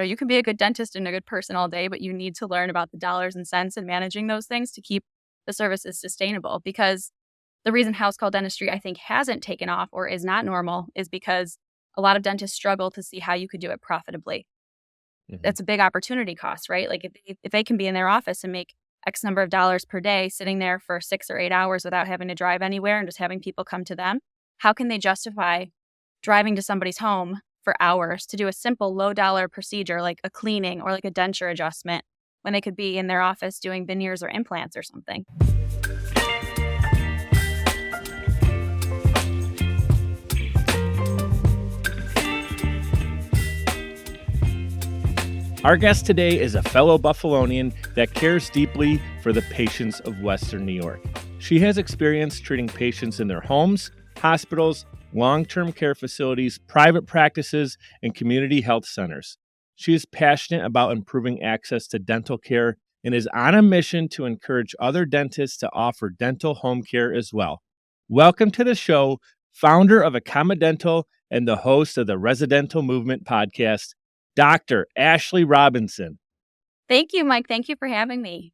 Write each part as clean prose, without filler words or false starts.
You can be a good dentist and a good person all day, but you need to learn about the dollars and cents and managing those things to keep the services sustainable. Because the reason house call dentistry, I think, hasn't taken off or is not normal is because a lot of dentists struggle to see how you could do it profitably. Mhm. That's a big opportunity cost, right? Like if they can be in their office and make X number of dollars per day sitting there for 6 or 8 hours without having to drive anywhere and just having people come to them, how can they justify driving to somebody's home for hours to do a simple low dollar procedure like a cleaning or like a denture adjustment when they could be in their office doing veneers or implants or something? Our guest today is a fellow Buffalonian that cares deeply for the patients of Western New York. She has experience treating patients in their homes, hospitals, long-term care facilities, private practices, and community health centers. She is passionate about improving access to dental care and is on a mission to encourage other dentists to offer dental home care as well. Welcome to the show, founder of Accommodental and the host of the ResiDENTAL Movement Podcast, Dr. Ashleigh Robinson. Thank you, Mike. Thank you for having me.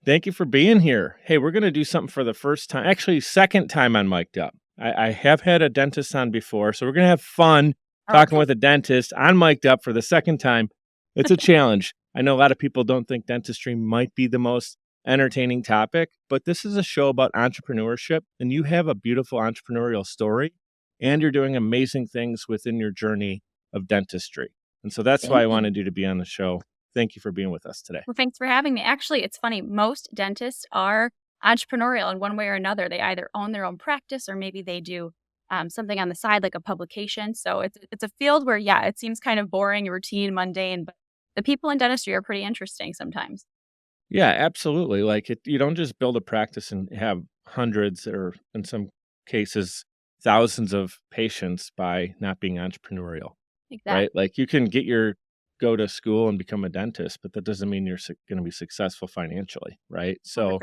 Thank you for being here. Hey, we're going to do something for the first time, actually second time on Mic'd Up. I have had a dentist on before, so we're going to have fun talking with a dentist on Mic'd Up for the second time. It's a challenge. I know a lot of people don't think dentistry might be the most entertaining topic, but this is a show about entrepreneurship, and you have a beautiful entrepreneurial story, and you're doing amazing things within your journey of dentistry. And so that's why I wanted you to be on the show. Thank you for being with us today. Well, thanks for having me. Actually, it's funny. Most dentists are entrepreneurial in one way or another. They either own their own practice or maybe they do something on the side, like a publication. So it's a field where, yeah, it seems kind of boring, routine, mundane, but the people in dentistry are pretty interesting sometimes. Yeah, absolutely. Like you don't just build a practice and have hundreds or in some cases thousands of patients by not being entrepreneurial, Exactly. right? Like you can go to school and become a dentist, but that doesn't mean you're going to be successful financially, right? So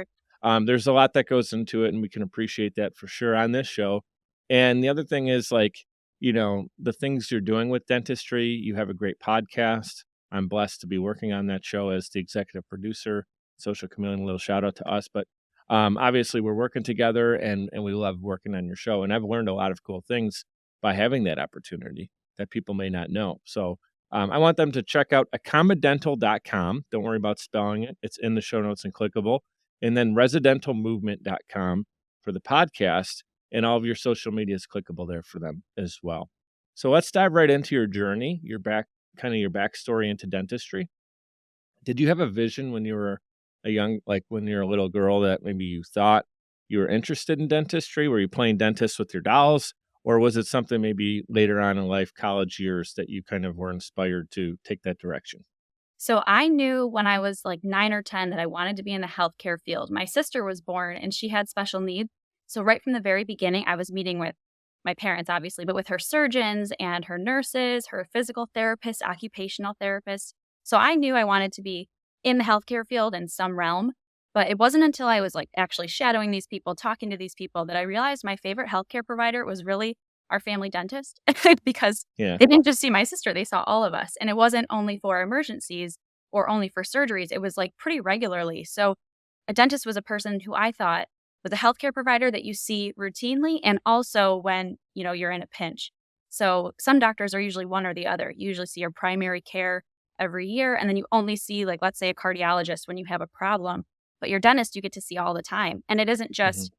there's a lot that goes into it, and we can appreciate that for sure on this show. And the other thing is the things you're doing with dentistry. You have a great podcast. I'm blessed to be working on that show as the executive producer. Social Chameleon, a little shout out to us, but obviously we're working together and we love working on your show. And I've learned a lot of cool things by having that opportunity that people may not know. So I want them to check out accommodental.com. Don't worry about spelling it. It's in the show notes and clickable. And then residentalmovement.com for the podcast, and all of your social media is clickable there for them as well. So let's dive right into your journey, your backstory into dentistry. Did you have a vision when you were when you're a little girl that maybe you thought you were interested in dentistry? Were you playing dentist with your dolls? Or was it something maybe later on in life, college years, that you kind of were inspired to take that direction? So I knew when I was like 9 or 10 that I wanted to be in the healthcare field. My sister was born and she had special needs. So right from the very beginning, I was meeting with my parents, obviously, but with her surgeons and her nurses, her physical therapists, occupational therapists. So I knew I wanted to be in the healthcare field in some realm. But it wasn't until I was like actually shadowing these people, talking to these people, that I realized my favorite healthcare provider was really our family dentist because Yeah. they didn't just see my sister, they saw all of us. And it wasn't only for emergencies or only for surgeries. It was like pretty regularly. So a dentist was a person who I thought was a healthcare provider that you see routinely and also when, you're in a pinch. So some doctors are usually one or the other. You usually see your primary care every year, and then you only see, like, let's say a cardiologist when you have a problem. But your dentist, you get to see all the time. And it isn't just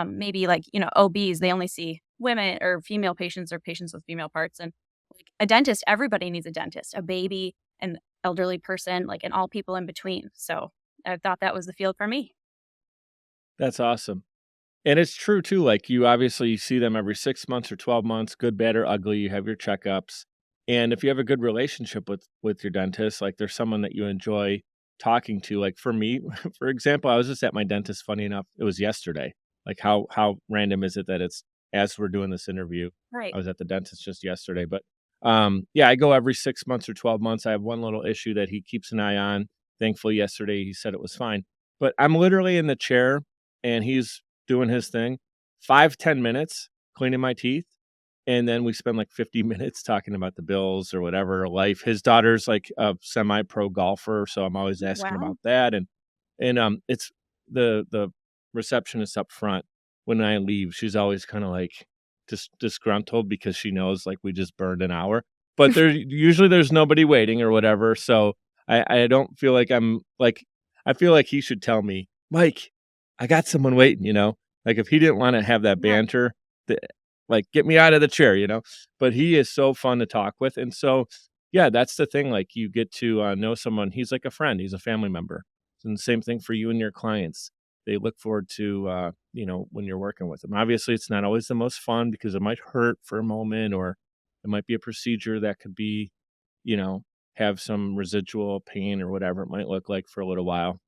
maybe like, OBs, they only see women or female patients or patients with female parts. And like a dentist, everybody needs a dentist, a baby, an elderly person, like, and all people in between. So I thought that was the field for me. That's awesome. And it's true too. Like you see them every 6 months or 12 months, good, bad, or ugly. You have your checkups. And if you have a good relationship with your dentist, like there's someone that you enjoy talking to. Like for me, for example, I was just at my dentist, funny enough, it was yesterday. Like how random is it that it's as we're doing this interview? Right. I was at the dentist just yesterday. But yeah, I go every 6 months or 12 months. I have one little issue that he keeps an eye on. Thankfully, yesterday he said it was fine. But I'm literally in the chair and he's doing his thing, 5-10 minutes cleaning my teeth. And then we spend like 50 minutes talking about the Bills or whatever life. His daughter's like a semi-pro golfer, so I'm always asking Wow. about that. And it's the receptionist up front when I leave. She's always kind of like just disgruntled because she knows like we just burned an hour. But there's nobody waiting or whatever. So I don't feel like I'm like I feel like he should tell me, Mike, I got someone waiting. Like if he didn't want to have that Yeah. banter. Like, get me out of the chair. But he is so fun to talk with, and so, yeah, that's the thing, like, you get to, know someone. He's like a friend, he's a family member, and the same thing for you and your clients. They look forward to, when you're working with them. Obviously, it's not always the most fun because it might hurt for a moment, or it might be a procedure that could be, you know, have some residual pain or whatever it might look like for a little while,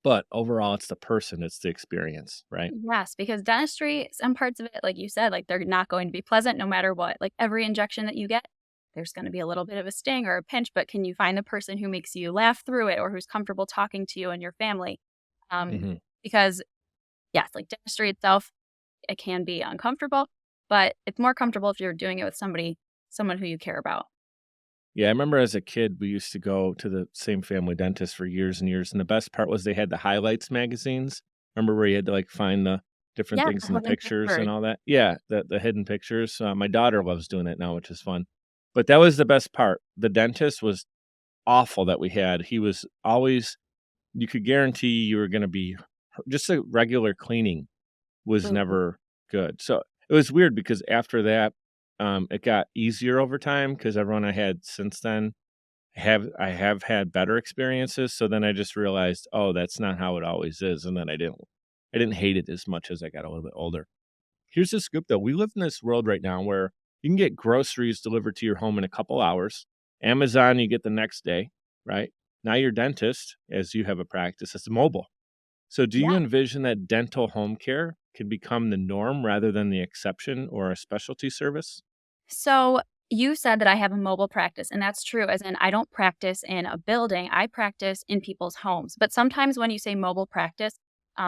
but overall, it's the person, it's the experience, right? Yes, because dentistry, some parts of it, like you said, like they're not going to be pleasant no matter what. Like every injection that you get, there's going to be a little bit of a sting or a pinch, but can you find the person who makes you laugh through it or who's comfortable talking to you and your family? Um, Mhm. because yes, like dentistry itself, it can be uncomfortable, but it's more comfortable if you're doing it with someone who you care about. Yeah, I remember as a kid, we used to go to the same family dentist for years and years, and the best part was they had the highlights magazines. Remember where you had to, like, find the different Yeah, things in the hidden pictures pictures. and all that? Yeah, the hidden pictures. My daughter loves doing it now, which is fun. But that was the best part. The dentist was awful that we had. He was always you could guarantee you were gonna be just a regular cleaning was Ooh, never good. So, it was weird because after that, it got easier over time because everyone I had since then I have had better experiences, so then I just realized, "Oh, that's not how it always is," and then I didn't hate it as much as I got a little bit older. Here's the scoop, though. We live in this world right now where you can get groceries delivered to your home in a couple hours. Amazon, you get the next day, right? Now your dentist, as you have a practice, it's mobile. So do you yeah. envision that dental home care can become the norm rather than the exception or a specialty service? So you said that I have a mobile practice, and that's true, as in I don't practice in a building, I practice in people's homes. But sometimes when you say mobile practice,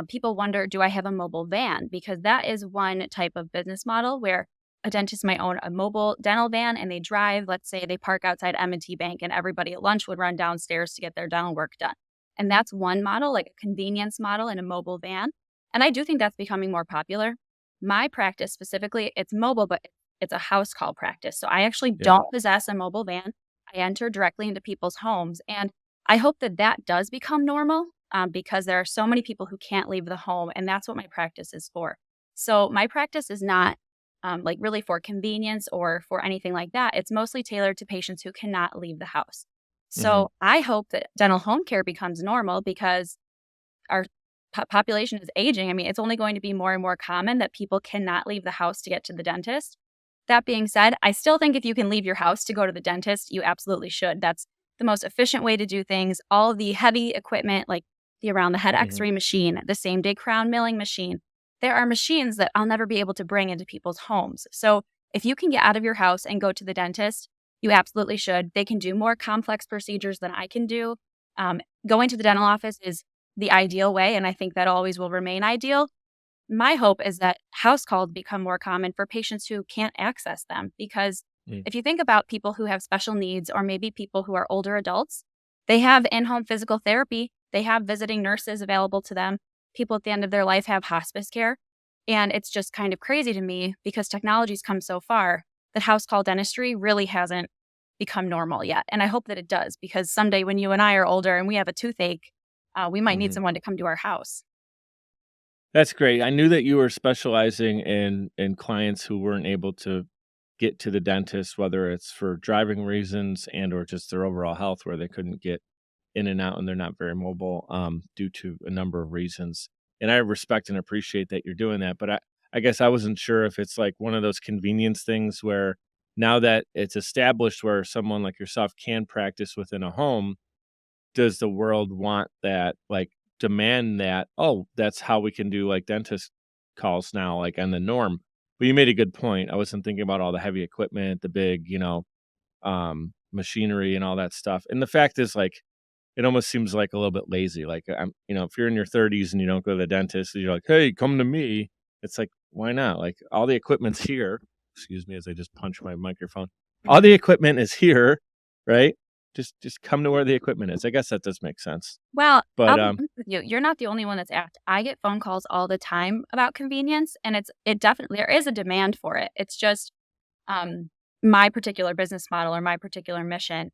people wonder, do I have a mobile van? Because that is one type of business model where a dentist might own a mobile dental van and they drive, let's say they park outside M&T Bank and everybody at lunch would run downstairs to get their dental work done. And that's one model, like a convenience model in a mobile van. And I do think that's becoming more popular. My practice specifically, it's mobile, but it's a house call practice. So I actually Yeah. don't possess a mobile van. I enter directly into people's homes. And I hope that that does become normal because there are so many people who can't leave the home. And that's what my practice is for. So my practice is not like really for convenience or for anything like that. It's mostly tailored to patients who cannot leave the house. Mhm. So I hope that dental home care becomes normal because our population is aging. I mean, it's only going to be more and more common that people cannot leave the house to get to the dentist. That being said, I still think if you can leave your house to go to the dentist, you absolutely should. That's the most efficient way to do things. All of the heavy equipment, like the around the head x Mhm. ray machine, the same day crown milling machine, there are machines that I'll never be able to bring into people's homes. So if you can get out of your house and go to the dentist, you absolutely should. They can do more complex procedures than I can do. Going to the dental office is the ideal way, and I think that always will remain ideal. My hope is that house calls become more common for patients who can't access them because Mm. if you think about people who have special needs or maybe people who are older adults, they have in-home physical therapy, they have visiting nurses available to them. People at the end of their life have hospice care, and it's just kind of crazy to me because technology's come so far that house call dentistry really hasn't become normal yet. And I hope that it does because someday when you and I are older and we have a toothache, we might need Mhm. someone to come to our house. That's great. I knew that you were specializing in clients who weren't able to get to the dentist, whether it's for driving reasons and or just their overall health, where they couldn't get in and out and they're not very mobile due to a number of reasons. And I respect and appreciate that you're doing that. But I guess I wasn't sure if it's like one of those convenience things where now that it's established where someone like yourself can practice within a home, does the world want that, like, demand that, "Oh, that's how we can do, like, dentist calls now, like, on the norm." But you made a good point. I wasn't thinking about all the heavy equipment, the big, machinery and all that stuff, and the fact is, like, it almost seems, like, a little bit lazy, like, if you're in your 30s and you don't go to the dentist, and you're like, "Hey, come to me." It's like, why not? Like, all the equipment's here. excuse me as I just punch my microphone. All the equipment is here, right? Just come to where the equipment is. I guess that does make sense. Well, But I'll be honest with you. You're not the only one that's asked. I get phone calls all the time about convenience, and it definitely there is a demand for it. It's just my particular business model or my particular mission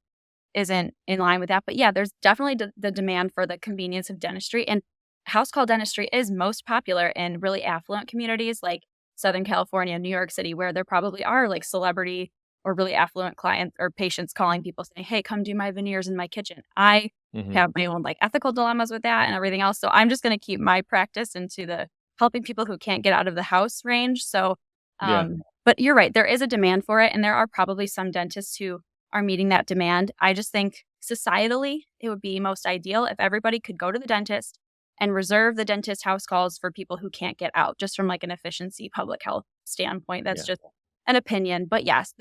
isn't in line with that. But yeah, there's definitely the demand for the convenience of dentistry, and house call dentistry is most popular in really affluent communities like Southern California, New York City, where there probably are like celebrity or really affluent clients or patients calling people saying, "Hey, come do my veneers in my kitchen." I have my own like ethical dilemmas with that and everything else. So I'm just going to keep my practice into the helping people who can't get out of the house range. So, yeah, but you're right. There is a demand for it. And there are probably some dentists who are meeting that demand. I just think societally, it would be most ideal if everybody could go to the dentist and reserve the dentist house calls for people who can't get out, just from like an efficiency public health standpoint. That's yeah. just an opinion. But yes,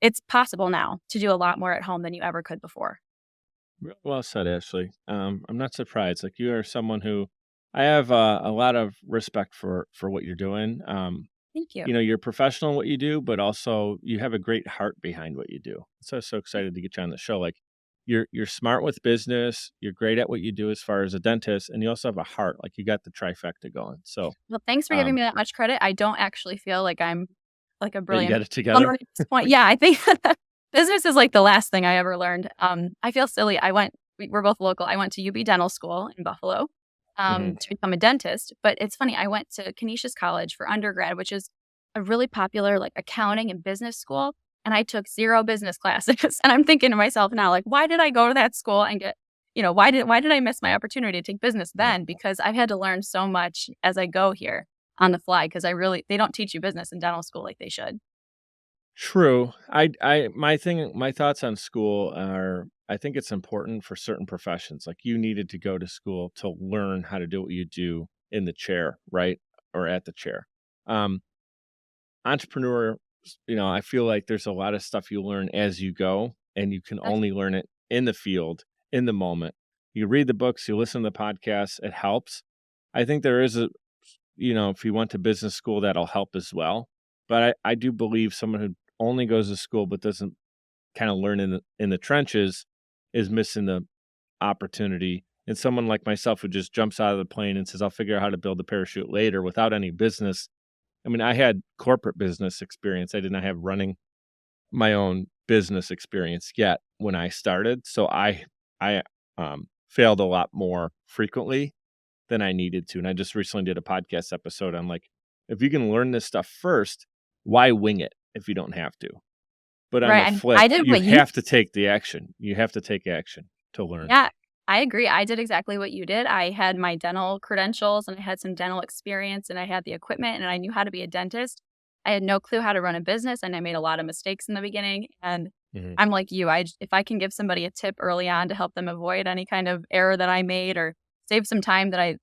it's possible now to do a lot more at home than you ever could before. Well said, Ashley. I'm not surprised. Like you are someone who I have a lot of respect for what you're doing. Thank you. You're professional in what you do, but also you have a great heart behind what you do. So I was so excited to get you on the show. Like you're smart with business, you're great at what you do as far as a dentist, and you also have a heart. Like you got the trifecta going. So Well, thanks for giving me that much credit. I don't actually feel like I'm like a you brilliant got it together. plumber at this point. Yeah, I think business is like the last thing I ever learned. I feel silly. We're both local. I went to UB Dental School in Buffalo hmm to become a dentist. But it's funny, I went to Canisius College for undergrad, which is a really popular like accounting and business school. And I took 0 business classes. And I'm thinking to myself now, like, why did I go to that school and get, why did I miss my opportunity to take business Yeah. then? Because I've had to learn so much as I go here on the fly because they don't teach you business in dental school like they should. True. My thoughts on school are I think it's important for certain professions. Like you needed to go to school to learn how to do what you do in the chair, right? Or at the chair. Um, entrepreneur, I feel like there's a lot of stuff you learn as you go, and you can That's only learn it in the field, in the moment. You read the books, you listen to the podcasts, it helps. I think there is if you went to business school, that'll help as well. But I do believe someone who only goes to school but doesn't kind of learn in the trenches is missing the opportunity. And someone like myself who just jumps out of the plane and says, I'll figure out how to build a parachute later without any business. I mean, I had corporate business experience. I did not have running my own business experience yet when I started. So I failed a lot more frequently than I needed to. And I just recently did a podcast episode on like, if you can learn this stuff first, why wing it if you don't have to? But on the right. And flip, I did you what you have to take the action. You have to take action to learn. Yeah, I agree. I did exactly what you did. I had my dental credentials and I had some dental experience and I had the equipment and I knew how to be a dentist. I had no clue how to run a business and I made a lot of mistakes in the beginning. And Mhm. I'm like you. If I can give somebody a tip early on to help them avoid any kind of error that I made or save some time that I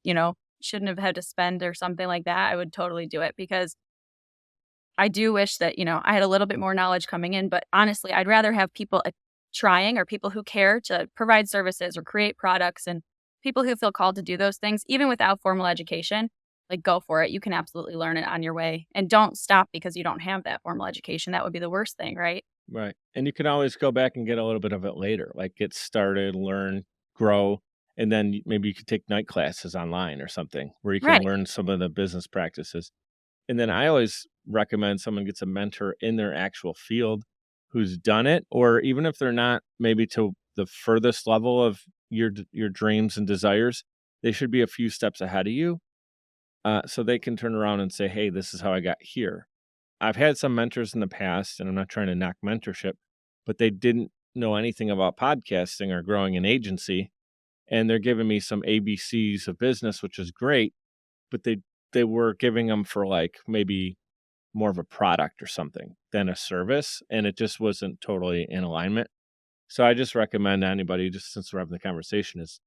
shouldn't have had to spend or something like that, I would totally do it because I do wish that, I had a little bit more knowledge coming in, but honestly, I'd rather have people trying or people who care to provide services or create products and people who feel called to do those things, even without formal education, like go for it. You can absolutely learn it on your way and don't stop because you don't have that formal education. That would be the worst thing, right? Right. And you can always go back and get a little bit of it later, like get started, learn, grow, and then maybe you could take night classes online or something where you can Right. learn some of the business practices. And then I always recommend someone gets a mentor in their actual field who's done it, or even if they're not maybe to the furthest level of your dreams and desires, they should be a few steps ahead of you, so they can turn around and say, "Hey, this is how I got here." I've had some mentors in the past, and I'm not trying to knock mentorship, but they didn't know anything about podcasting or growing an agency, and they're giving me some ABCs of business, which is great, but they were giving them for like maybe more of a product or something than a service, and it just wasn't totally in alignment. So I just recommend anybody, just since we're having the conversation, is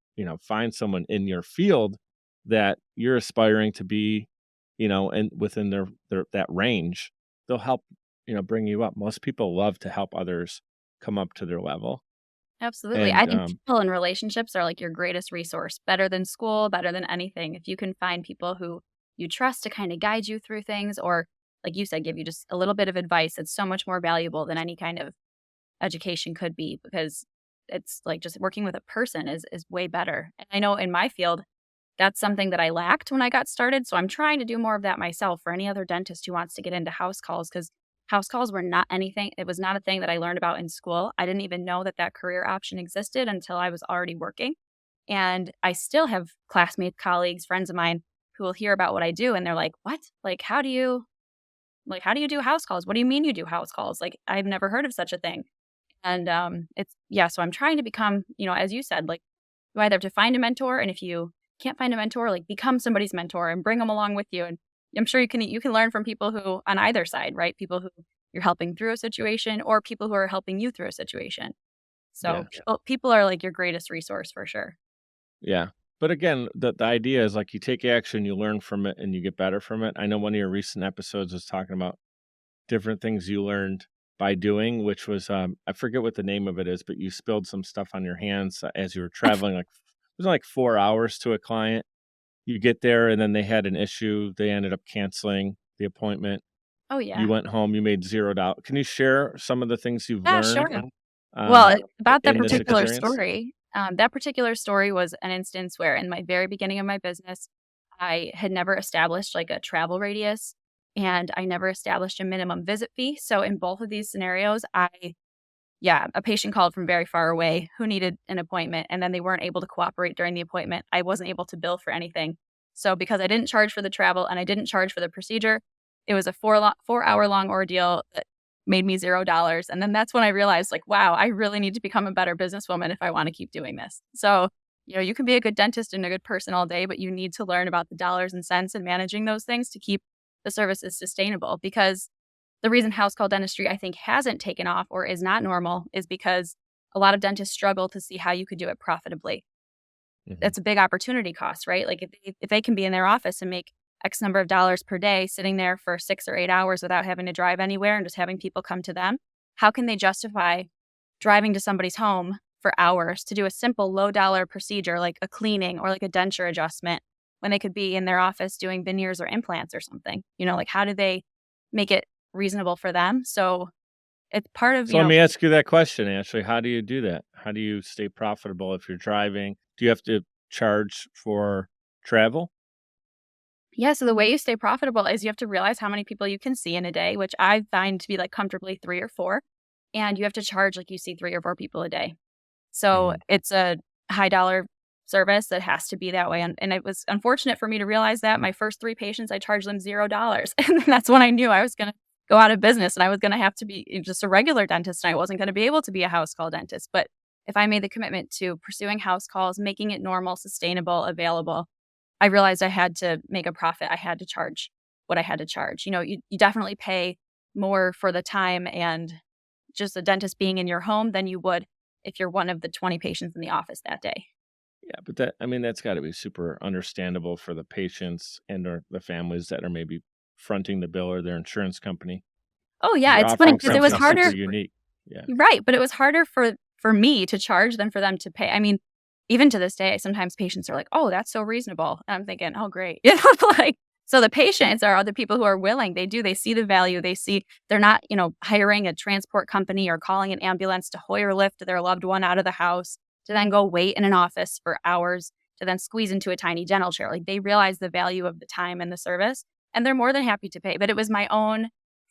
find someone in your field that you're aspiring to be, and within their that range, they'll help bring you up. Most people love to help others come up to their level, Absolutely. I and think people in relationships are like your greatest resource, better than school, better than anything. If you can find people who you trust to kind of guide you through things or like you said, give you just a little bit of advice that's so much more valuable than any kind of education could be, because it's like just working with a person is way better. And I know in my field, that's something that I lacked when I got started. So I'm trying to do more of that myself for any other dentist who wants to get into house calls, because house calls were not anything. It was not a thing that I learned about in school. I didn't even know that that career option existed until I was already working. And I still have classmates, colleagues, friends of mine who will hear about what I do and they're like, "What? How do you do house calls? What do you mean you do house calls? Like, I've never heard of such a thing." And it's yeah, so I'm trying to become, as you said, like, you either have to find a mentor, and if you can't find a mentor, like, become somebody's mentor and bring them along with you. And I'm sure you can learn from people who on either side, right? People who you're helping through a situation, or people who are helping you through a situation. So Yeah. people are like your greatest resource for sure. Yeah. But again, the idea is like you take action, you learn from it, and you get better from it. I know one of your recent episodes was talking about different things you learned by doing, which was I forget what the name of it is, but you spilled some stuff on your hands as you were traveling. Like it was like 4 hours to a client. You get there, and then they had an issue. They ended up canceling the appointment. Oh You yeah. went home. You made $0. Can you share some of the things you've Yeah, learned sure. um, Well, about in this experience? that particular story was an instance where in my very beginning of my business, I had never established like a travel radius, and I never established a minimum visit fee. So in both of these scenarios, a patient called from very far away who needed an appointment, and then they weren't able to cooperate during the appointment. I wasn't able to bill for anything. So because I didn't charge for the travel and I didn't charge for the procedure, it was a 4 hour long ordeal that made me $0. And then that's when I realized, like, wow, I really need to become a better businesswoman if I want to keep doing this. So, you can be a good dentist and a good person all day, but you need to learn about the dollars and cents and managing those things to keep the services sustainable. Because the reason house call dentistry, I think, hasn't taken off or is not normal is because a lot of dentists struggle to see how you could do it profitably. Mhm. That's a big opportunity cost, right? Like if they can be in their office and make X number of dollars per day sitting there for 6 or 8 hours without having to drive anywhere and just having people come to them, how can they justify driving to somebody's home for hours to do a simple low dollar procedure like a cleaning or like a denture adjustment when they could be in their office doing veneers or implants or something? Like, how do they make it reasonable for them? So it's part of, So let me ask you that question, Ashley. How do you do that? How do you stay profitable if you're driving? Do you have to charge for travel? yeah, so the way you stay profitable is you have to realize how many people you can see in a day, which I find to be like comfortably 3 or 4. And you have to charge like you see 3 or 4 people a day. So Mhm. it's a high dollar service that has to be that way. And it was unfortunate for me to realize that my first 3 patients, I charged them $0. And that's when I knew I was going to go out of business and I was going to have to be just a regular dentist and I wasn't going to be able to be a house call dentist. But if I made the commitment to pursuing house calls, making it normal, sustainable, available, I realized I had to make a profit. I had to charge what I had to charge. You definitely pay more for the time and just a dentist being in your home than you would if you're one of the 20 patients in the office that day. Yeah, but that's got to be super understandable for the patients and or the families that are maybe fronting the bill or their insurance company. Oh, 'Cause yeah, you're it's funny offering because it was something super harder. unique. Yeah. Right, but it was harder for me to charge than for them to pay. I mean, even to this day, sometimes patients are like, "Oh, that's so reasonable." And I'm thinking, "Oh, great." Like, so the patients are other people who are willing. They see the value. They see they're not, hiring a transport company or calling an ambulance to hoy or lift their loved one out of the house to then go wait in an office for hours to then squeeze into a tiny dental chair. Like, they realize the value of the time and the service, and they're more than happy to pay. But it was my own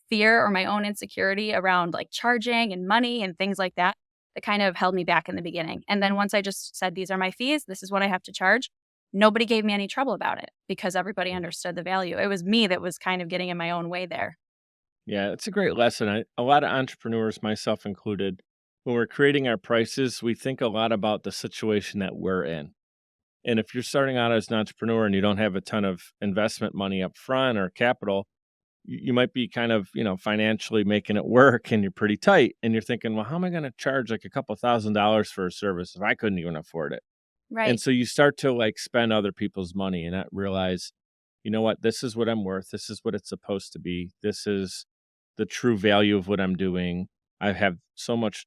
fear or my own insecurity around like charging and money and things like that that kind of held me back in the beginning. And then once I just said, these are my fees, this is what I have to charge, nobody gave me any trouble about it because everybody understood the value. It was me that was kind of getting in my own way there. Yeah, it's a great lesson. A lot of entrepreneurs, myself included, when we're creating our prices, we think a lot about the situation that we're in. And if you're starting out as an entrepreneur and you don't have a ton of investment money up front or capital, you might be kind of, financially making it work and you're pretty tight. And you're thinking, well, how am I going to charge like a couple $1,000s for a service if I couldn't even afford it? And Right. so you start to like spend other people's money and not realize, you know what, this is what I'm worth. This is what it's supposed to be. This is the true value of what I'm doing. I have so much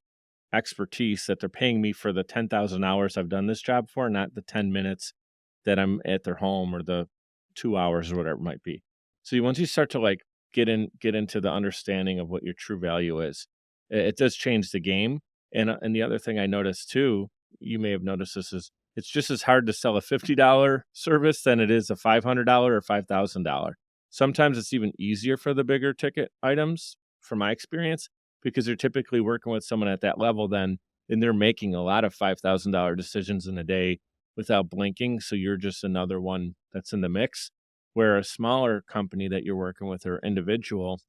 expertise that they're paying me for the 10,000 hours I've done this job for, not the 10 minutes that I'm at their home or the 2 hours or whatever it might be. So once you start to like get into the understanding of what your true value is. It does change the game. And the other thing I noticed too, you may have noticed this, is it's just as hard to sell a $50 service than it is a $500 or $5,000. Sometimes it's even easier for the bigger ticket items, from my experience, because you're typically working with someone at that level then, and they're making a lot of $5,000 decisions in a day without blinking. So you're just another one that's in the mix. Where a smaller company that you're working with or individual,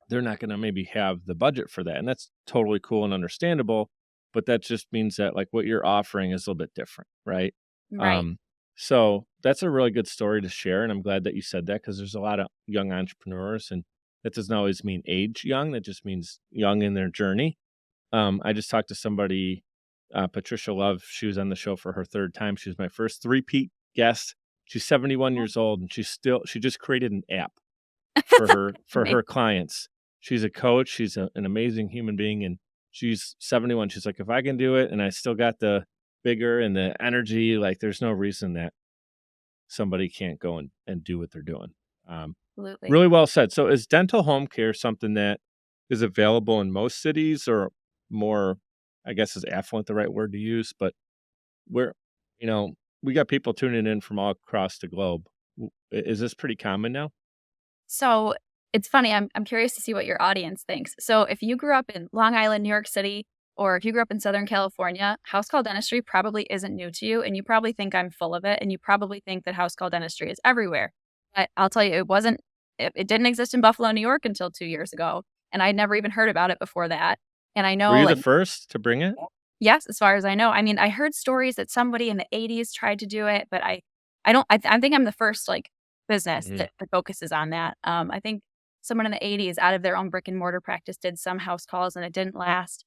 they're not going to maybe have the budget for that. And that's totally cool and understandable. But that just means that like what you're offering is a little bit different, right? Right. Um, so that's a really good story to share. And I'm glad that you said that, because there's a lot of young entrepreneurs, and that doesn't always mean age young. That just means young in their journey. I just talked to somebody, Patricia Love. She was on the show for her third time. She was my first three-peat guest. She's 71 Oh, years old, and she just created an app for her amazing. clients. She's a coach. She's an amazing human being, and she's 71. She's like, if I can do it, and I still got the vigor and the energy, like there's no reason that somebody can't go and do what they're doing. Um, Absolutely. Really well said. So, is dental home care something that is available in most cities, or more? I guess is affluent the right word to use, but we're, you know, we got people tuning in from all across the globe. Is this pretty common now? So it's funny. I'm curious to see what your audience thinks. So if you grew up in Long Island, New York City, or if you grew up in Southern California, house call dentistry probably isn't new to you, and you probably think I'm full of it, and you probably think that house call dentistry is everywhere. But I'll tell you, it wasn't. It didn't exist in Buffalo, New York, until 2 years ago, and I'd never even heard about it before that. And I Were know, you the like, first to bring it? yes, as far as I know. I mean, I heard stories that somebody in the '80s tried to do it, but I don't I think I'm the first, like, business Mhm. that focuses on that. I think someone in the '80s out of their own brick and mortar practice did some house calls, and it didn't last.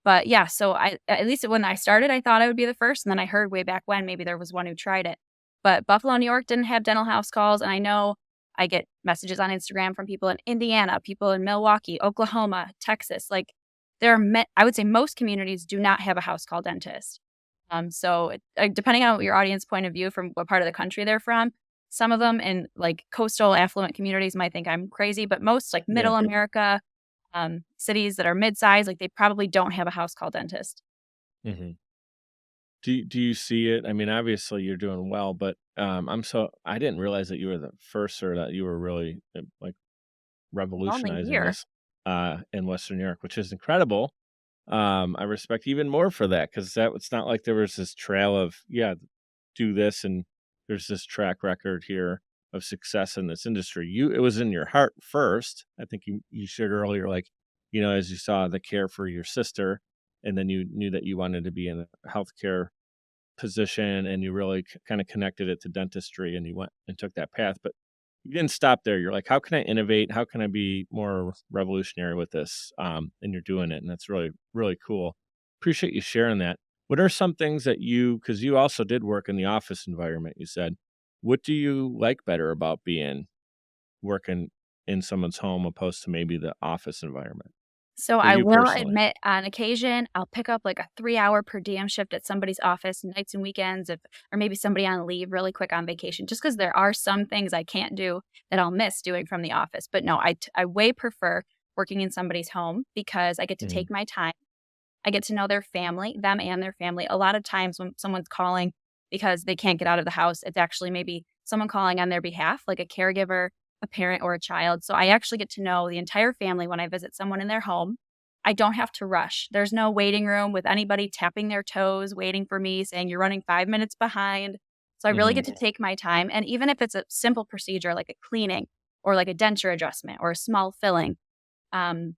But, yeah, so I at least when I started, I thought I would be the first, and then I heard way back when maybe there was one who tried it. But Buffalo, New York didn't have dental house calls, and I know I get messages on Instagram from people in Indiana, people in Milwaukee, Oklahoma, Texas, like, there are I would say most communities do not have a house call dentist. So depending on your audience point of view from what part of the country they're from, some of them in like coastal affluent communities might think I'm crazy, but most like Yeah. middle America, cities that are mid-sized, like they probably don't have a house call dentist. Mhm. Do you see it? I mean, obviously you're doing well, but I didn't realize that you were the first, or that you were really like Only revolutionizing here. this in Western New York, which is incredible. I respect even more for that, because that it's not like there was this trail of, yeah, do this, and there's this track record here of success in this industry. It was in your heart first. I think you shared earlier, like, as you saw the care for your sister, and then you knew that you wanted to be in a healthcare position, and you really kind of connected it to dentistry, and you went and took that path. But you didn't stop there. You're like, how can I innovate? How can I be more revolutionary with this? And you're doing it, and that's really, really cool. Appreciate you sharing that. What are some things that because you also did work in the office environment, you said, what do you like better about working in someone's home opposed to maybe the office environment So for I you will personally? admit, on occasion, I'll pick up like a 3-hour per diem shift at somebody's office nights and weekends, or maybe somebody on leave really quick on vacation, just because there are some things I can't do that I'll miss doing from the office. But no, I way prefer working in somebody's home because I get to Mhm. take my time. I get to know their family, them and their family. A lot of times when someone's calling because they can't get out of the house, it's actually maybe someone calling on their behalf, like a caregiver, a parent, or a child. So I actually get to know the entire family when I visit someone in their home. I don't have to rush. There's no waiting room with anybody tapping their toes, waiting for me, saying you're running 5 minutes behind. So I really get Mhm. to take my time. And even if it's a simple procedure like a cleaning or like a denture adjustment or a small filling, um,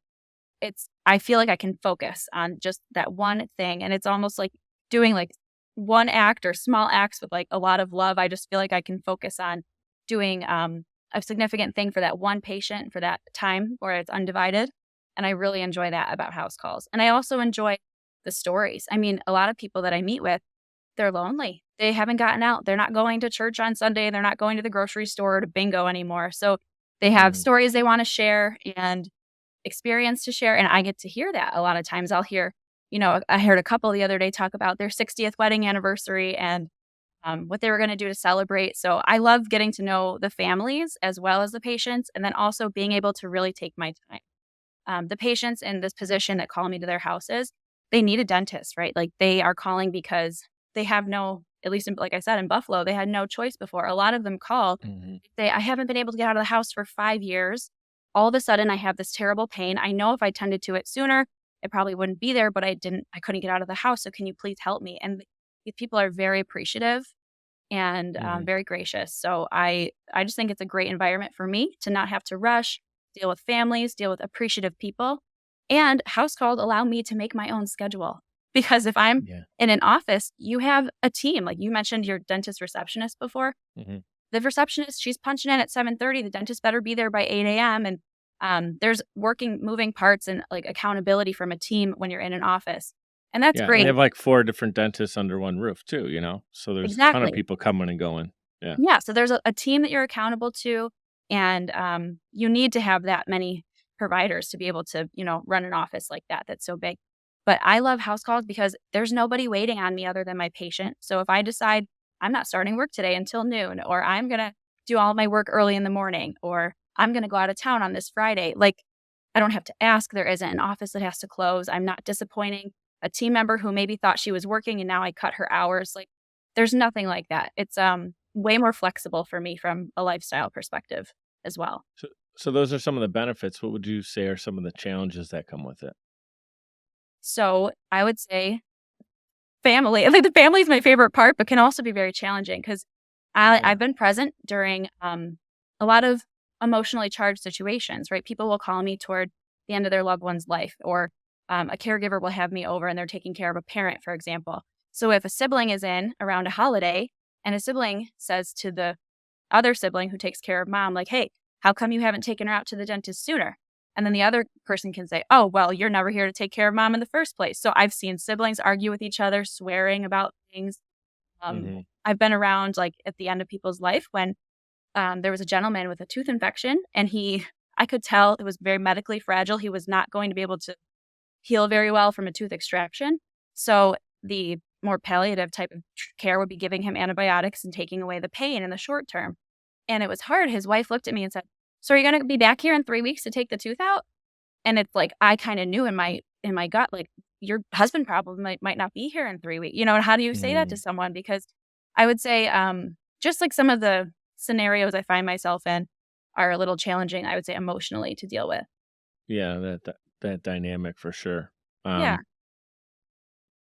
I feel like I can focus on just that one thing, and it's almost like doing, like, one act or small acts with, like, a lot of love. I just feel like I can focus on doing, a significant thing for that one patient for that time where it's undivided, and I really enjoy that about house calls, and I also enjoy the stories. I mean, a lot of people that I meet with, they're lonely. They haven't gotten out. They're not going to church on Sunday. They're not going to the grocery store or to bingo anymore, so they have Mhm. stories they wanna share and experience to share, and I get to hear that a lot of times. I'll hear, I heard a couple the other day talk about their 60th wedding anniversary, and, what they were going to do to celebrate. So I love getting to know the families as well as the patients, and then also being able to really take my time. The patients in this position that call me to their houses, they need a dentist, right? Like they are calling because they have no, at least like I said, in Buffalo, they had no choice before. A lot of them call, say, I haven't been able to get out of the house for 5 years. All of a sudden I have this terrible pain. I know if I tended to it sooner, it probably wouldn't be there, but I couldn't get out of the house. So can you please help me? And these people are very appreciative and very gracious. So I just think it's a great environment for me to not have to rush, deal with families, deal with appreciative people. And house calls allow me to make my own schedule. Because if I'm in an office, you have a team. Like you mentioned your dentist receptionist before. The receptionist, she's punching in at 7:30. The dentist better be there by 8 a.m. And there's moving parts and like accountability from a team when you're in an office. And that's great. And they have like 4 different dentists under one roof too, So there's a ton of people coming and going. Yeah. So there's a team that you're accountable to. And you need to have that many providers to be able to, run an office like that. That's so big. But I love house calls because there's nobody waiting on me other than my patient. So if I decide I'm not starting work today until noon, or I'm going to do all my work early in the morning, or I'm going to go out of town on this Friday, like I don't have to ask. There isn't an office that has to close. I'm not disappointing a team member who maybe thought she was working and now I cut her hours. Like there's nothing like that. It's way more flexible for me from a lifestyle perspective as well. So those are some of the benefits. What would you say are some of the challenges that come with it? So I would say family. I think the family is my favorite part, but can also be very challenging because I've been present during a lot of emotionally charged situations, right? People will call me toward the end of their loved one's life, or a caregiver will have me over and they're taking care of a parent, for example. So if a sibling is in around a holiday and a sibling says to the other sibling who takes care of mom, like, hey, how come you haven't taken her out to the dentist sooner? And then the other person can say, oh, well, you're never here to take care of mom in the first place. So I've seen siblings argue with each other, swearing about things. I've been around like at the end of people's life when there was a gentleman with a tooth infection and I could tell it was very medically fragile. He was not going to be able to heal very well from a tooth extraction. So the more palliative type of care would be giving him antibiotics and taking away the pain in the short term. And it was hard. His wife looked at me and said, so are you going to be back here in 3 weeks to take the tooth out? And it's like, I kind of knew in my gut, like your husband probably might not be here in 3 weeks. And how do you say that to someone? Because I would say just like some of the scenarios I find myself in are a little challenging, I would say, emotionally to deal with. Yeah, that dynamic for sure. Yeah,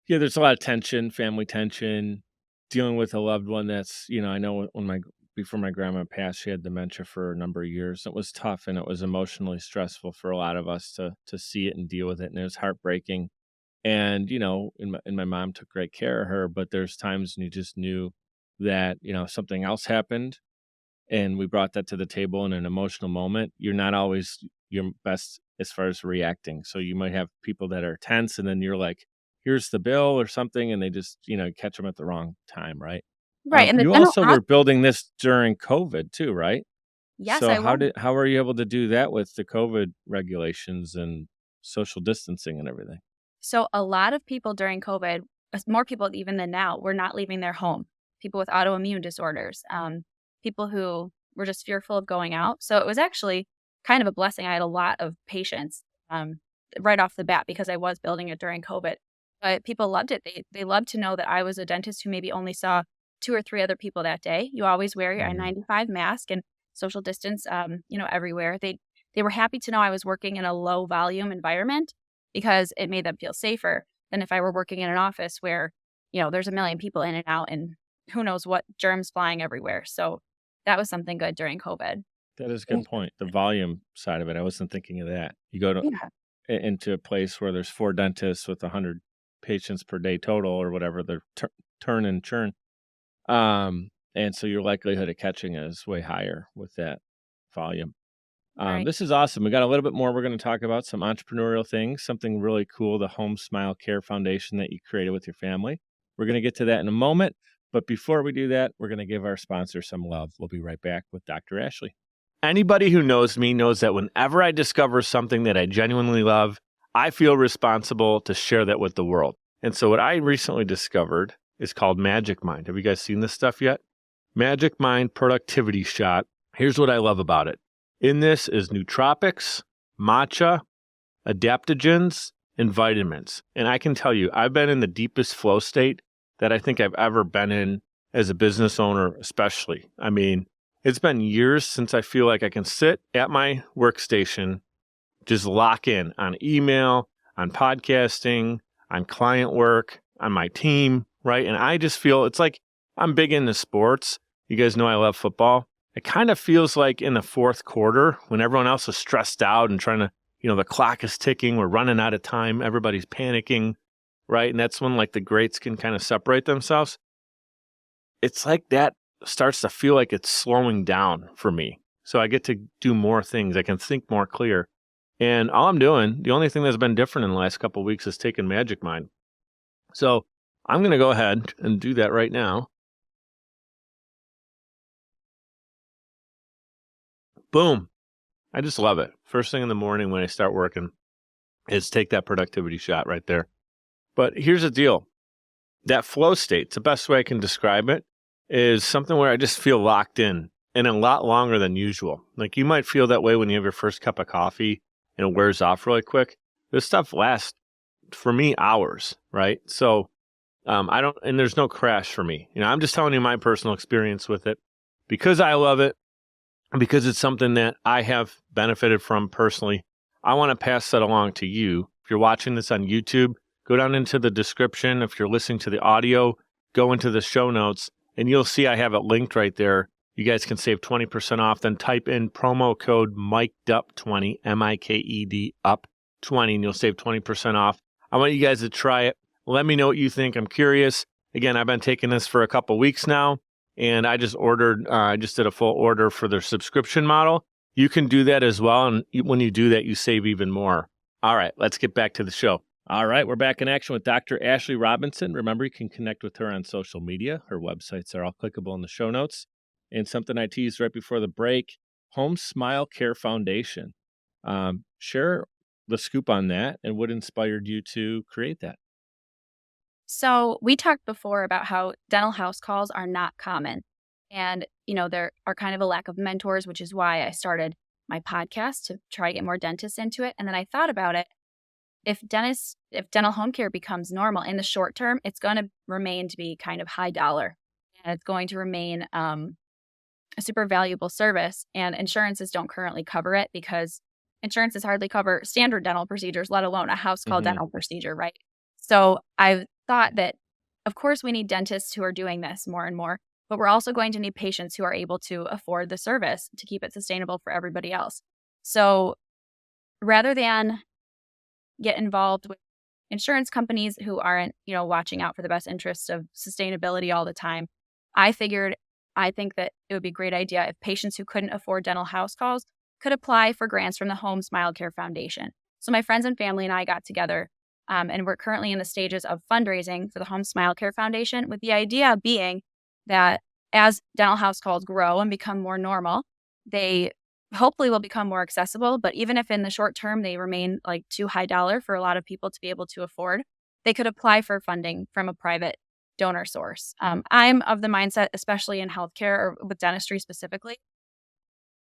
there's a lot of tension, family tension, dealing with a loved one that's, I know before my grandma passed, she had dementia for a number of years. It was tough and it was emotionally stressful for a lot of us to see it and deal with it. And it was heartbreaking. And, and my mom took great care of her, but there's times when you just knew that, something else happened and we brought that to the table in an emotional moment. You're not always your best as far as reacting. So you might have people that are tense and then you're like, here's the bill or something. And they just, catch them at the wrong time. Right. right. And you also were building this during COVID too, right? Yes, So I will. how were you able to do that with the COVID regulations and social distancing and everything? So a lot of people during COVID, more people even than now, were not leaving their home. People with autoimmune disorders, people who were just fearful of going out. So it was actually kind of a blessing. I had a lot of patients right off the bat because I was building it during COVID. But people loved it. They loved to know that I was a dentist who maybe only saw 2 or 3 other people that day. You always wear your N95 mask and social distance, everywhere. They were happy to know I was working in a low volume environment because it made them feel safer than if I were working in an office where, there's a million people in and out and who knows what germs flying everywhere. So that was something good during COVID. That is a good point. The volume side of it. I wasn't thinking of that. You go into a place where there's 4 dentists with 100 patients per day total or whatever, they're turn and churn. And so your likelihood of catching it is way higher with that volume. Right. This is awesome. We got a little bit more. We're going to talk about some entrepreneurial things, something really cool, the Home Smile Care Foundation that you created with your family. We're going to get to that in a moment. But before we do that, we're going to give our sponsor some love. We'll be right back with Dr. Ashleigh. Anybody who knows me knows that whenever I discover something that I genuinely love, I feel responsible to share that with the world. And so what I recently discovered is called Magic Mind. Have you guys seen this stuff yet? Magic Mind productivity shot. Here's what I love about it. In this is nootropics, matcha, adaptogens, and vitamins. And I can tell you, I've been in the deepest flow state that I think I've ever been in as a business owner, especially. I mean, it's been years since I feel like I can sit at my workstation, just lock in on email, on podcasting, on client work, on my team, right? And I just feel it's like I'm big into sports. You guys know I love football. It kind of feels like in the fourth quarter when everyone else is stressed out and trying to, the clock is ticking, we're running out of time, everybody's panicking, right? And that's when like the greats can kind of separate themselves. It's like that starts to feel like it's slowing down for me. So I get to do more things. I can think more clear. And all I'm doing, the only thing that's been different in the last couple of weeks is taking Magic Mind. So I'm going to go ahead and do that right now. Boom. I just love it. First thing in the morning when I start working is take that productivity shot right there. But here's the deal. That flow state, it's the best way I can describe it, is something where I just feel locked in and a lot longer than usual. Like you might feel that way when you have your first cup of coffee and it wears off really quick. This stuff lasts, for me, hours, right? So and there's no crash for me. I'm just telling you my personal experience with it because I love it, because it's something that I have benefited from personally. I want to pass that along to you. If you're watching this on YouTube, go down into the description. If you're listening to the audio, go into the show notes, and you'll see I have it linked right there. You guys can save 20% off. Then type in promo code MIKEDUP20, MIKED up 20, and you'll save 20% off. I want you guys to try it. Let me know what you think. I'm curious. Again, I've been taking this for a couple weeks now, and I just did a full order for their subscription model. You can do that as well, and when you do that, you save even more. All right, let's get back to the show. All right, we're back in action with Dr. Ashleigh Robinson. Remember, you can connect with her on social media. Her websites are all clickable in the show notes. And something I teased right before the break, Home Smile Care Foundation. Share the scoop on that and what inspired you to create that. So we talked before about how dental house calls are not common. And, there are kind of a lack of mentors, which is why I started my podcast to try to get more dentists into it. And then I thought about it. If dental home care becomes normal in the short term, it's going to remain to be kind of high dollar. And it's going to remain a super valuable service. And insurances don't currently cover it because insurances hardly cover standard dental procedures, let alone a house call dental procedure, right? So I've thought that, of course, we need dentists who are doing this more and more, but we're also going to need patients who are able to afford the service to keep it sustainable for everybody else. So rather than get involved with insurance companies who aren't, watching out for the best interests of sustainability all the time, I think that it would be a great idea if patients who couldn't afford dental house calls could apply for grants from the Home Smile Care Foundation. So my friends and family and I got together, and we're currently in the stages of fundraising for the Home Smile Care Foundation, with the idea being that as dental house calls grow and become more normal, they hopefully will become more accessible. But even if in the short term they remain like too high dollar for a lot of people to be able to afford, they could apply for funding from a private donor source. I'm of the mindset, especially in healthcare or with dentistry specifically.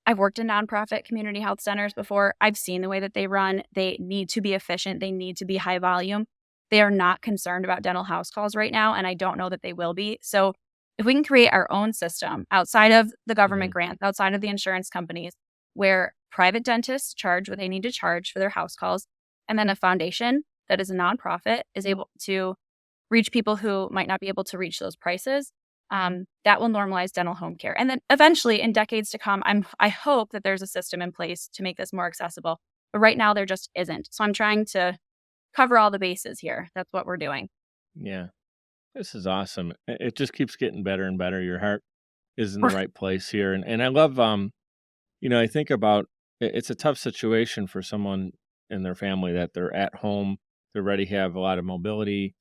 I've worked in nonprofit community health centers before. I've seen the way that they run. They need to be efficient. They need to be high volume. They are not concerned about dental house calls right now, and I don't know that they will be. So if we can create our own system outside of the government grants, outside of the insurance companies, where private dentists charge what they need to charge for their house calls, and then a foundation that is a nonprofit is able to reach people who might not be able to reach those prices, that will normalize dental home care. And then eventually, in decades to come, I hope that there's a system in place to make this more accessible. But right now, there just isn't. So I'm trying to cover all the bases here. That's what we're doing. Yeah, this is awesome. It just keeps getting better and better. Your heart is in the right place here. And I love, I think about it's a tough situation for someone in their family that they're at home, they're ready to have a lot of mobility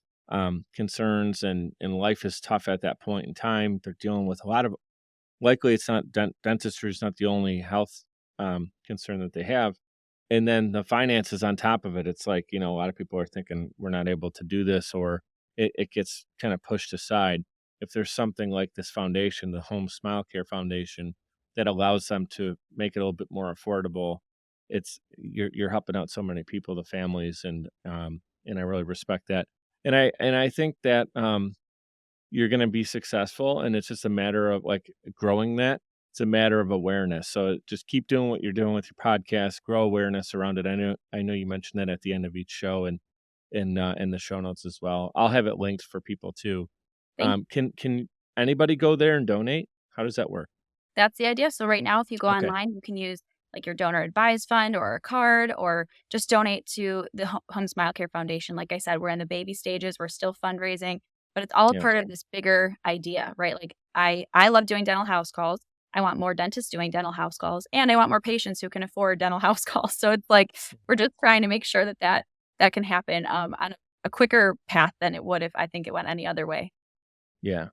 concerns, and life is tough at that point in time. They're dealing with a lot of, likely it's not, dentistry is not the only health concern that they have. And then the finances on top of it, it's like, a lot of people are thinking we're not able to do this, or, it gets kind of pushed aside. If there's something like this foundation, the Home Smile Care Foundation, that allows them to make it a little bit more affordable, you're helping out so many people, the families, and I really respect that. And I think that you're going to be successful, and it's just a matter of like growing that. It's a matter of awareness. So just keep doing what you're doing with your podcast, grow awareness around it. I know you mentioned that at the end of each show, and in the show notes as well. I'll have it linked for people too. Thank Can anybody go there and donate? How does that work? That's the idea. So right now, if you go Okay. online, you can use like your donor advised fund or a card, or just donate to the Home Smile Care Foundation. Like I said, we're in the baby stages. We're still fundraising, but it's all a Yeah. part of this bigger idea, right? Like I love doing dental house calls. I want more dentists doing dental house calls, and I want more patients who can afford dental house calls. So it's like we're just trying to make sure that can happen on a quicker path than it would if I think it went any other way. Yeah.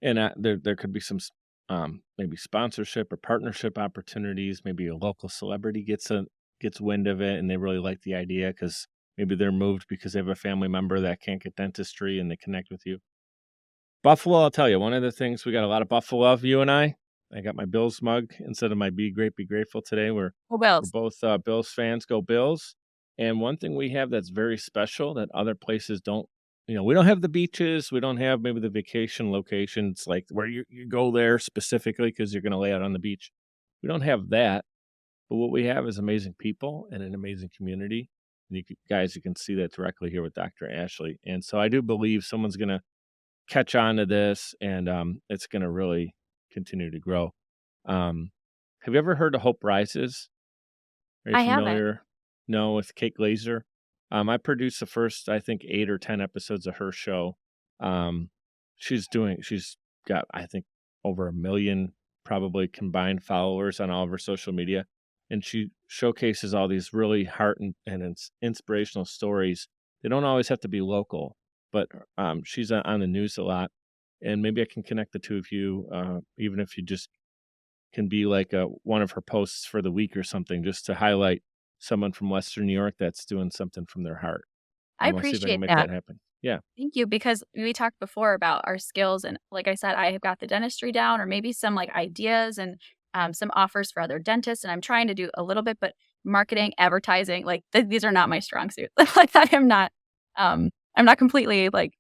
And there could be some maybe sponsorship or partnership opportunities. Maybe a local celebrity gets wind of it and they really like the idea because maybe they're moved because they have a family member that can't get dentistry and they connect with you. Buffalo, I'll tell you, one of the things we got a lot of Buffalo love, you and I. I got my Bills mug instead of my Be Great, Be Grateful today. Oh, We're Bills. both Bills fans. Go Bills! And one thing we have that's very special that other places don't, we don't have the beaches. We don't have maybe the vacation locations like where you go there specifically because you're going to lay out on the beach. We don't have that. But what we have is amazing people and an amazing community. And you can see that directly here with Dr. Ashleigh. And so I do believe someone's going to catch on to this, and it's going to really continue to grow. Have you ever heard of Hope Rises? Are you I haven't. familiar? No, with Kate Glazer. I produced the first, I think, 8 or 10 episodes of her show. Um, she's got, I think, over 1 million probably combined followers on all of her social media, and she showcases all these really heart and inspirational stories. They don't always have to be local, but she's on the news a lot, and maybe I can connect the two of you, even if you just can be like one of her posts for the week or something, just to highlight someone from Western New York that's doing something from their heart. I I'll see if I can appreciate make that. that happen. Yeah, Thank you, because we talked before about our skills, and like I said, I have got the dentistry down, or maybe some like ideas and some offers for other dentists, and I'm trying to do a little bit, but marketing, advertising, like these are not my strong suits. Like I'm not completely like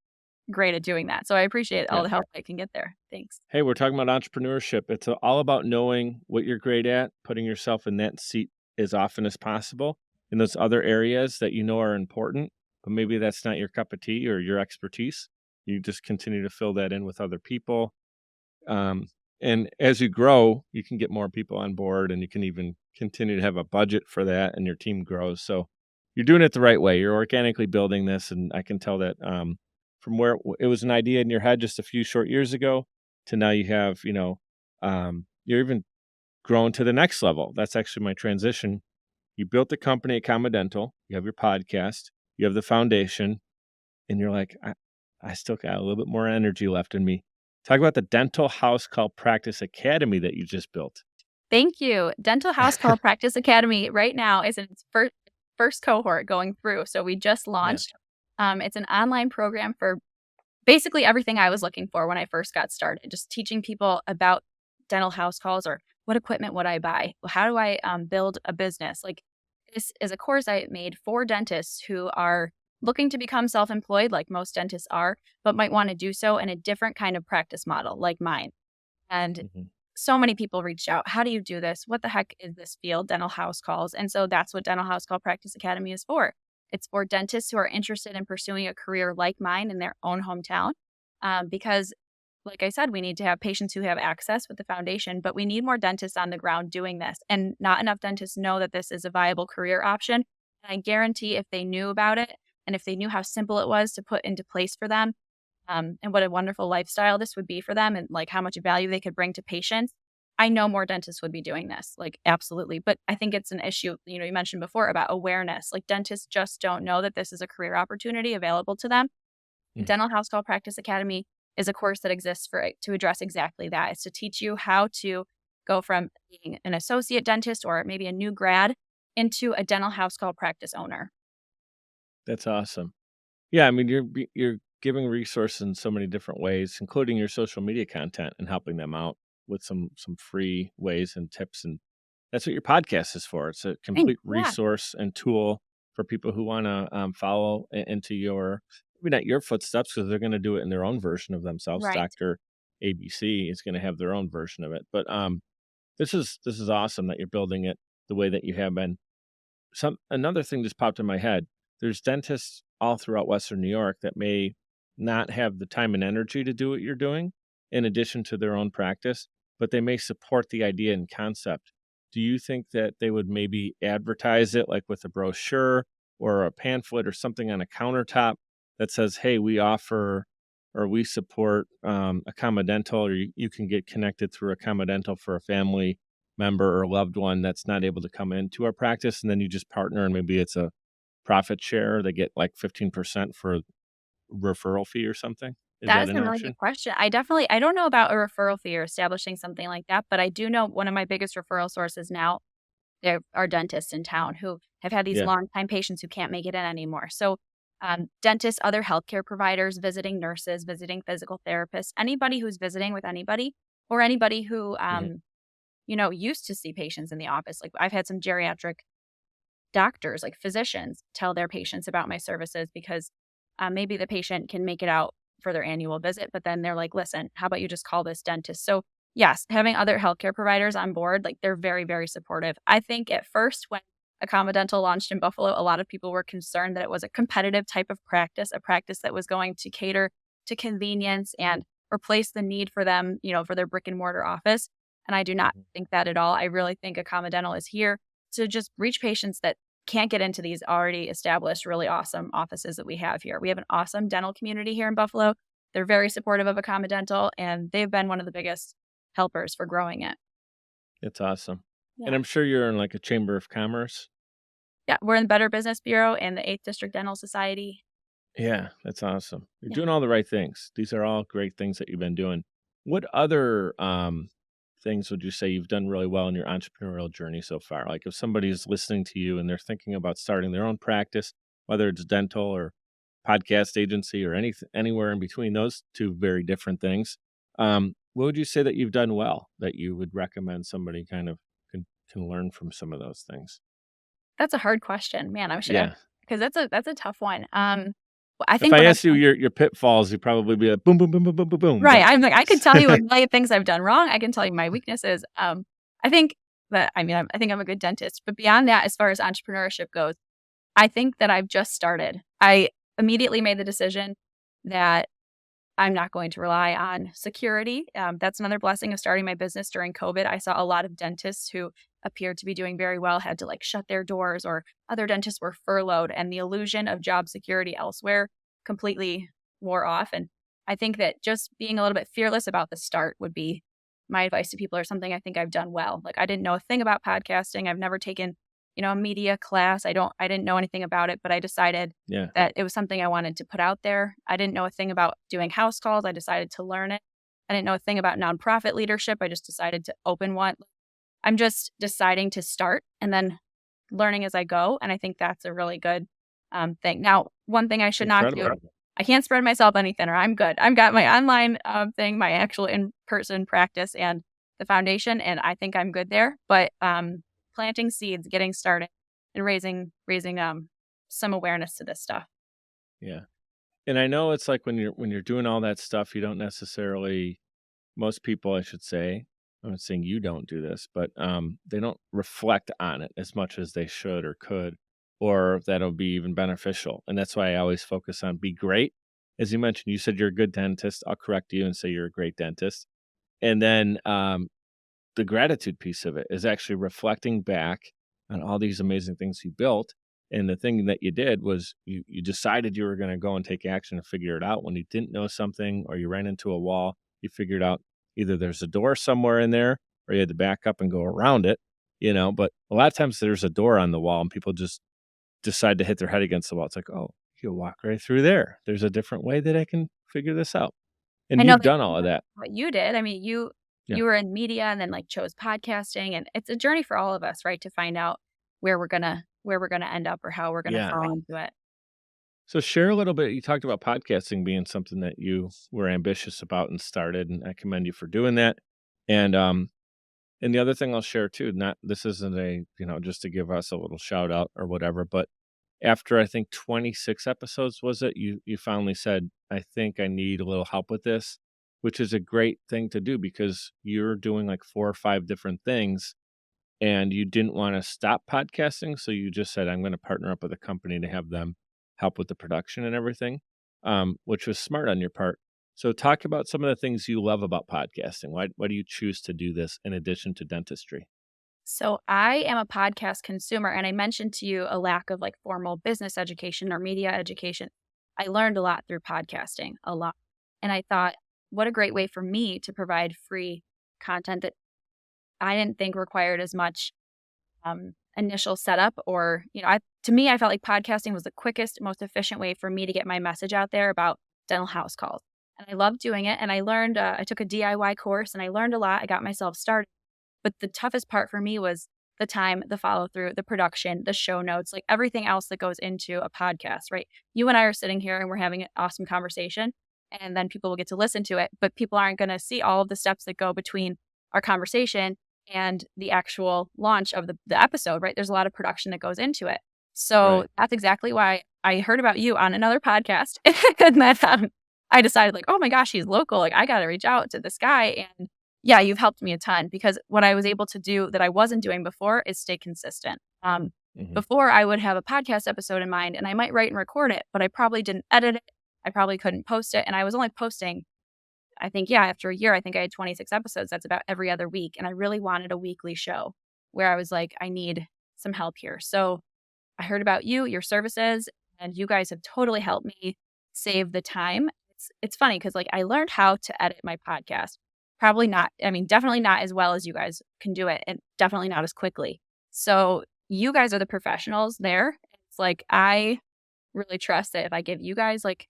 great at doing that. So I appreciate all yeah. the help I can get there. Thanks. Hey, we're talking about entrepreneurship. It's all about knowing what you're great at, putting yourself in that seat as often as possible in those other areas that you know are important, but maybe that's not your cup of tea or your expertise. You just continue to fill that in with other people. Um, and as you grow, you can get more people on board and you can even continue to have a budget for that and your team grows. So you're doing it the right way. You're organically building this. And I can tell that from where it was an idea in your head just a few short years ago to now you have, you're even grown to the next level. That's actually my transition. You built the company Accommodental, you have your podcast, you have the foundation, and you're like, I still got a little bit more energy left in me. Talk about the dental house call practice academy that you just built. Thank you. Dental House Call Practice Academy right now is in its first cohort going through. So we just Yeah. launched. It's an online program for basically everything I was looking for when I first got started, just teaching people about dental house calls, or what equipment would I buy? How do I build a business? Like, this is a course I made for dentists who are looking to become self-employed, like most dentists are, but might want to do so in a different kind of practice model like mine. And Mhm. so many people reached out. How do you do this? What the heck is this field, dental house calls? And so that's what Dental House Call Practice Academy is for. It's for dentists who are interested in pursuing a career like mine in their own hometown. Because, like I said, we need to have patients who have access with the foundation, but we need more dentists on the ground doing this. And not enough dentists know that this is a viable career option. And I guarantee if they knew about it, and if they knew how simple it was to put into place for them, and what a wonderful lifestyle this would be for them, and like how much value they could bring to patients, I know more dentists would be doing this, like absolutely. But I think it's an issue, you mentioned before about awareness. Like dentists just don't know that this is a career opportunity available to them. Mm. Dental House Call Practice Academy is a course that exists to address exactly that. It's to teach you how to go from being an associate dentist or maybe a new grad into a dental house call practice owner. That's awesome. Yeah, I mean, you're giving resources in so many different ways, including your social media content and helping them out with some free ways and tips. And that's what your podcast is for. It's a complete Yeah, resource and tool for people who want to follow into your, maybe not your footsteps, because they're going to do it in their own version of themselves. right. Dr. ABC is going to have their own version of it. But this is awesome that you're building it the way that you have been. Another thing just popped in my head. There's dentists all throughout Western New York that may not have the time and energy to do what you're doing in addition to their own practice, but they may support the idea and concept. Do you think that they would maybe advertise it like with a brochure or a pamphlet or something on a countertop that says, hey, we offer or we support Accommodental, or you can get connected through Accommodental for a family member or loved one that's not able to come into our practice, and then you just partner and maybe it's a profit share. They get like 15% for referral fee or something. Is That that is an a really option? good question. I don't know about a referral fee or establishing something like that, but I do know one of my biggest referral sources now, there are dentists in town who have had these Yeah. longtime patients who can't make it in anymore. So, dentists, other healthcare providers, visiting nurses, visiting physical therapists, anybody who's visiting with anybody, or anybody who, Yeah. used to see patients in the office. Like I've had some geriatric doctors, like physicians, tell their patients about my services because maybe the patient can make it out for their annual visit, but then they're like, listen, how about you just call this dentist? So, yes, having other healthcare providers on board, like they're very, very supportive. I think at first, when Accommodental launched in Buffalo, a lot of people were concerned that it was a competitive type of practice, a practice that was going to cater to convenience and replace the need for them, for their brick and mortar office. And I do not Mhm. think that at all. I really think Accommodental is here to just reach patients that can't get into these already established, really awesome offices that we have here. We have an awesome dental community here in Buffalo. They're very supportive of Accommodental, and they've been one of the biggest helpers for growing it. It's awesome. And Yeah. I'm sure you're in like a chamber of commerce. Yeah, we're in the Better Business Bureau and the 8th District Dental Society. Yeah, that's awesome. You're Yeah. doing all the right things. These are all great things that you've been doing. What other things would you say you've done really well in your entrepreneurial journey so far? Like if somebody's listening to you and they're thinking about starting their own practice, whether it's dental or podcast agency or anywhere in between those two very different things, what would you say that you've done well that you would recommend somebody kind of can learn from some of those things? That's a hard question. Man, I should have, Yeah. because that's a tough one. I If think I what I've asked you done your pitfalls, you'd probably be like boom, boom, boom, boom, boom, boom, boom. right, But I'm like, I could tell you a million things I've done wrong. I can tell you my weaknesses. I think I think I'm a good dentist, but beyond that, as far as entrepreneurship goes, I think that I've just started. I immediately made the decision that I'm not going to rely on security. That's another blessing of starting my business during COVID. I saw a lot of dentists who appeared to be doing very well had to like shut their doors, or other dentists were furloughed, and the illusion of job security elsewhere completely wore off. And I think that just being a little bit fearless about the start would be my advice to people, or something I think I've done well. Like I didn't know a thing about podcasting. I've never taken, a media class. I didn't know anything about it, but I decided yeah, that it was something I wanted to put out there. I didn't know a thing about doing house calls. I decided to learn it. I didn't know a thing about nonprofit leadership. I just decided to open one. I'm just deciding to start and then learning as I go. And I think that's a really good thing. Now, one thing I it's should not incredible. do, I can't spread myself any thinner. I'm good. I've got my online thing, my actual in person practice, and the foundation, and I think I'm good there. But planting seeds, getting started, and raising some awareness to this stuff. Yeah. And I know it's like when you're doing all that stuff, you don't necessarily, most people, I should say, I'm not saying you don't do this, but they don't reflect on it as much as they should or could, or that'll be even beneficial. And that's why I always focus on be great. As you mentioned, you said you're a good dentist. I'll correct you and say you're a great dentist. And then the gratitude piece of it is actually reflecting back on all these amazing things you built. And the thing that you did was you decided you were going to go and take action and figure it out when you didn't know something or you ran into a wall. You figured out either there's a door somewhere in there or you had to back up and go around it, But a lot of times there's a door on the wall and people just decide to hit their head against the wall. It's like, oh, you'll walk right through there. There's a different way that I can figure this out. I And know you've that done all of that. what you did. I mean, Yeah. you were in media and then like chose podcasting, and it's a journey for all of us, right? To find out where we're gonna end up or how we're gonna Yeah. fall into it. So share a little bit. You talked about podcasting being something that you were ambitious about and started, and I commend you for doing that. And the other thing I'll share too, not this isn't a, just to give us a little shout out or whatever, but after I think 26 episodes was it, you finally said, I think I need a little help with this, which is a great thing to do because you're doing like 4 or 5 different things and you didn't want to stop podcasting. So you just said, I'm going to partner up with a company to have them help with the production and everything, which was smart on your part. So talk about some of the things you love about podcasting. Why do you choose to do this in addition to dentistry? So I am a podcast consumer, and I mentioned to you a lack of like formal business education or media education. I learned a lot through podcasting, a lot. And I thought, what a great way for me to provide free content that I didn't think required as much initial setup or, to me, I felt like podcasting was the quickest, most efficient way for me to get my message out there about dental house calls. And I loved doing it. And I learned, I took a DIY course and I learned a lot. I got myself started. But the toughest part for me was the time, the follow through, the production, the show notes, like everything else that goes into a podcast, right? You and I are sitting here and we're having an awesome conversation, and then people will get to listen to it, but people aren't going to see all of the steps that go between our conversation and the actual launch of the episode, right? There's a lot of production that goes into it. So Right. that's exactly why I heard about you on another podcast. And then I decided, like, oh my gosh, he's local. Like, I got to reach out to this guy. And yeah, you've helped me a ton because what I was able to do that I wasn't doing before is stay consistent. Hmm. Before I would have a podcast episode in mind and I might write and record it, but I probably didn't edit it. I probably couldn't post it. And I was only posting, I think, yeah, after a year, I think I had 26 episodes. That's about every other week. And I really wanted a weekly show where I was like, I need some help here. So I heard about you, your services, and you guys have totally helped me save the time. It's funny because like I learned how to edit my podcast. Probably not, I mean, definitely not as well as you guys can do it, and definitely not as quickly. So you guys are the professionals there. It's like I really trust that if I give you guys like,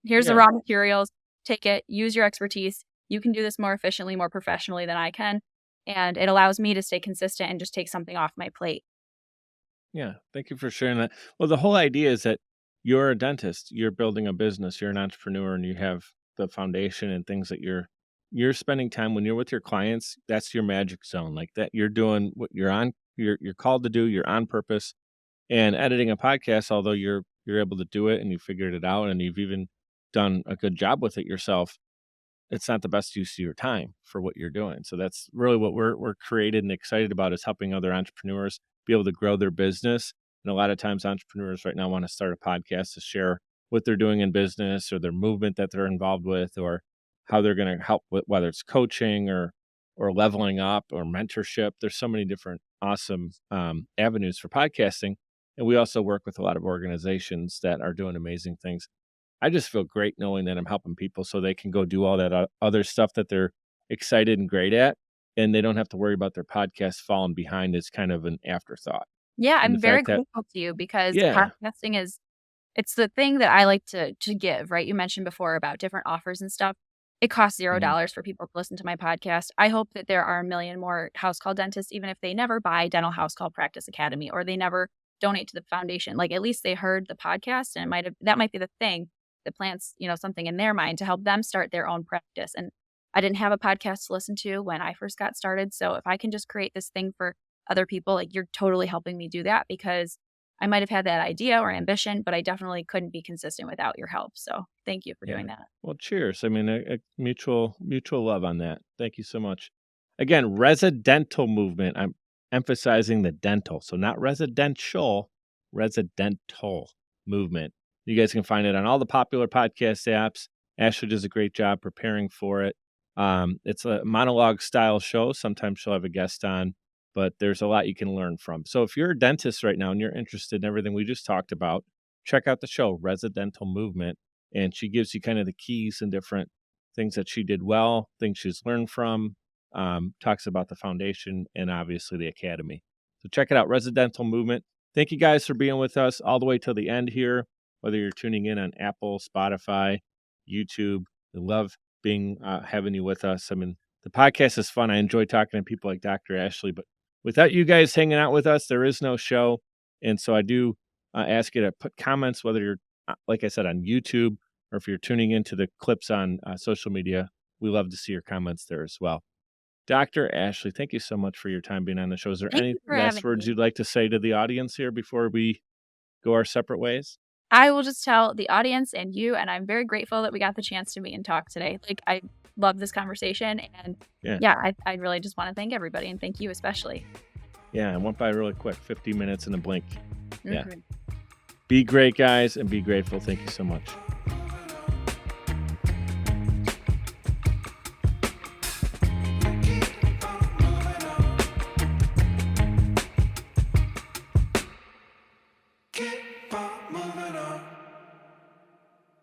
here's the Yeah. raw materials, take it, use your expertise. You can do this more efficiently, more professionally than I can. And it allows me to stay consistent and just take something off my plate. Yeah. Thank you for sharing that. Well, the whole idea is that you're a dentist, you're building a business, you're an entrepreneur, and you have the foundation and things that you're spending time when you're with your clients. That's your magic zone. Like that, you're doing what you're called to do. You're on purpose. And editing a podcast, although you're able to do it and you figured it out and you've even done a good job with it yourself, it's not the best use of your time for what you're doing. So that's really what we're created and excited about is helping other entrepreneurs be able to grow their business. And a lot of times entrepreneurs right now want to start a podcast to share what they're doing in business or their movement that they're involved with or how they're going to help with whether it's coaching or leveling up or mentorship. There's so many different awesome avenues for podcasting. And we also work with a lot of organizations that are doing amazing things. I just feel great knowing that I'm helping people so they can go do all that other stuff that they're excited and great at, and they don't have to worry about their podcast falling behind as kind of an afterthought. Yeah, And the I'm very fact that grateful to you because yeah, podcasting is it's the thing that I like to give, right? You mentioned before about different offers and stuff. It costs mhm, $0 for people to listen to my podcast. I hope that there are a million more house call dentists, even if they never buy Dental House Call Practice Academy or they never donate to the foundation. Like at least they heard the podcast and that might be the thing that plants, something in their mind to help them start their own practice. And I didn't have a podcast to listen to when I first got started. So if I can just create this thing for other people, like you're totally helping me do that because I might have had that idea or ambition, but I definitely couldn't be consistent without your help. So thank you for yeah. doing that. Well, cheers. I mean, a mutual love on that. Thank you so much. Again, residential movement. I'm emphasizing the dental, so not residential, residential movement. You guys can find it on all the popular podcast apps. Ashley does a great job preparing for it. It's a monologue style show. Sometimes she'll have a guest on, but there's a lot you can learn from. So if you're a dentist right now and you're interested in everything we just talked about, check out the show, Residential Movement, and she gives you kind of the keys and different things that she did well, things she's learned from, talks about the foundation and obviously the academy. So check it out, Residential Movement. Thank you guys for being with us all the way till the end here, whether you're tuning in on Apple, Spotify, YouTube. We love being having you with us. I mean, the podcast is fun. I enjoy talking to people like Dr. Ashley, but without you guys hanging out with us, there is no show. And so I do ask you to put comments, whether you're like I said, on YouTube, or if you're tuning into the clips on social media, we love to see your comments there as well. Dr. Ashleigh, thank you so much for your time being on the show. Is there Thank any you for last having words me. you'd like to say to the audience here before we go our separate ways? I will just tell the audience and you, and I'm very grateful that we got the chance to meet and talk today. Like, I love this conversation, and I really just want to thank everybody, and thank you especially. Yeah, it went by really quick, 50 minutes in a blink. Yeah. Mhm. Be great, guys, and be grateful. Thank you so much.